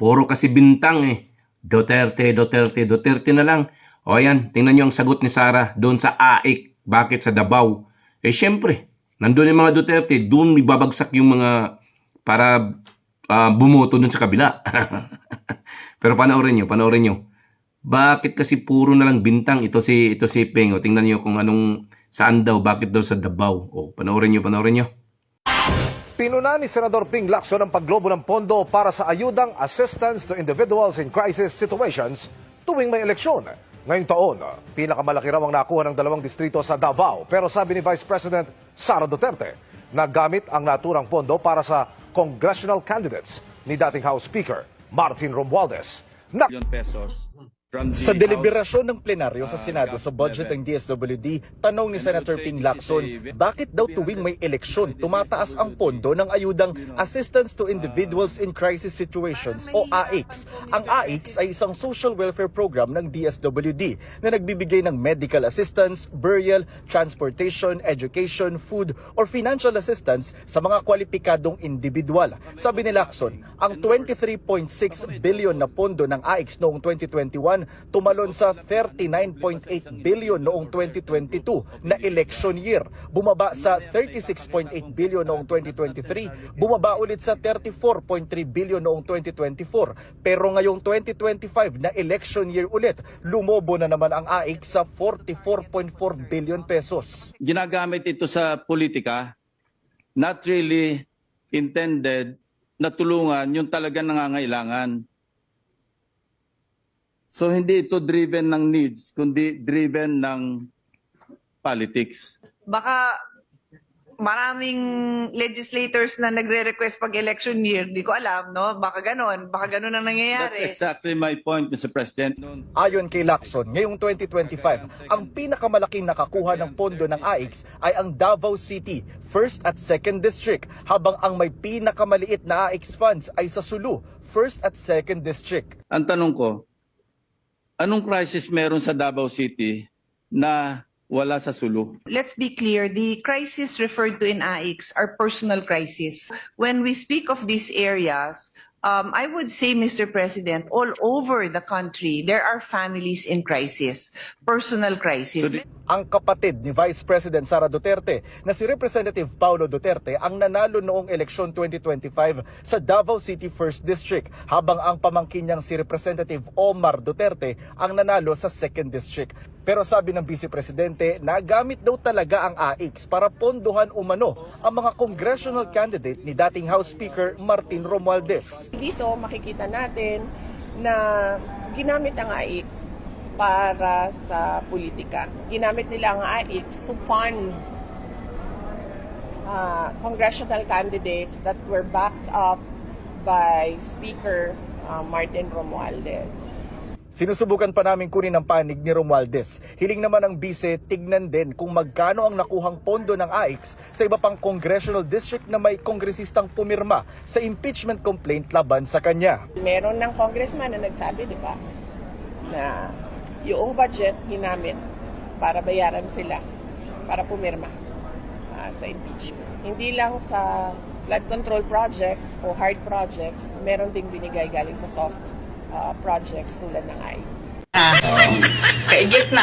Puro kasi bintang eh. Duterte, Duterte, Duterte na lang. O yan, tingnan nyo ang sagot ni Sara doon sa AIC. Bakit sa Davao? Syempre, nandun yung mga Duterte, doon ibabagsak yung mga para bumoto doon sa kabila. Pero panoorin nyo. Bakit kasi puro na lang bintang ito si Peng. O tingnan nyo kung saan daw, bakit daw sa Davao. Panoorin nyo. Pinuna ni Senador Ping Lacson ang paglobo ng pondo para sa ayudang assistance to individuals in crisis situations tuwing may eleksyon. Ngayong taon, pinakamalaki raw ang nakuha ng 2 distrito sa Davao. Pero sabi ni Vice President Sara Duterte, nagamit ang naturang pondo para sa congressional candidates ni dating House Speaker Martin Romualdez. Pesos Sa deliberasyon ng plenaryo sa Senado sa budget ng DSWD, tanong ni Senator Ping Lacson, bakit daw tuwing may eleksyon tumataas ang pondo ng ayudang Assistance to Individuals in Crisis Situations o AICS? Ang AICS ay isang social welfare program ng DSWD na nagbibigay ng medical assistance, burial, transportation, education, food, or financial assistance sa mga kwalipikadong individual. Sabi ni Lacson, ang 23.6 billion na pondo ng AICS noong 2021 tumalon sa 39.8 billion noong 2022 na election year. Bumaba sa 36.8 billion noong 2023, bumaba ulit sa 34.3 billion noong 2024. Pero ngayong 2025 na election year ulit, lumobo na naman ang AIC sa 44.4 billion pesos. Ginagamit ito sa politika, not really intended na tulungan yung talagang nangangailangan. So hindi ito driven ng needs, kundi driven ng politics. Baka maraming legislators na nagre-request pag election year, di ko alam, no? Baka ganun ang nangyayari. That's exactly my point, Mr. President. Ayon kay Lacson, ngayong 2025, ang pinakamalaking nakakuha ng pondo ng AICS ay ang Davao City, 1st at 2nd District, habang ang may pinakamaliit na AICS funds ay sa Sulu, 1st at 2nd District. Ang tanong ko, anong crisis meron sa Davao City na wala sa Sulu? Let's be clear, the crisis referred to in AICS are personal crisis. When we speak of these areas, I would say, Mr. President, all over the country, there are families in crisis, personal crisis. Ang kapatid ni Vice President Sara Duterte na si Representative Paulo Duterte ang nanalo noong eleksyon 2025 sa Davao City 1st District, habang ang pamangkin niyang si Representative Omar Duterte ang nanalo sa 2nd District. Pero sabi ng Vice Presidente, nagamit daw talaga ang AICS para pondohan umano ang mga congressional candidate ni dating House Speaker Martin Romualdez. Dito makikita natin na ginamit ang AICS para sa politika. Ginamit nila ang AICS to fund congressional candidates that were backed up by Speaker Martin Romualdez. Sinusubukan pa namin kunin ang panig ni Romualdez. Hiling naman ng bise, tignan din kung magkano ang nakuhang pondo ng AICS sa iba pang congressional district na may kongresistang pumirma sa impeachment complaint laban sa kanya. Meron ng congressman na nagsabi, di ba, na yung budget ginamit para bayaran sila, para pumirma sa impeachment. Hindi lang sa flood control projects o hard projects, meron ding binigay galing sa soft projects tulad ng AICS. Kaigit na.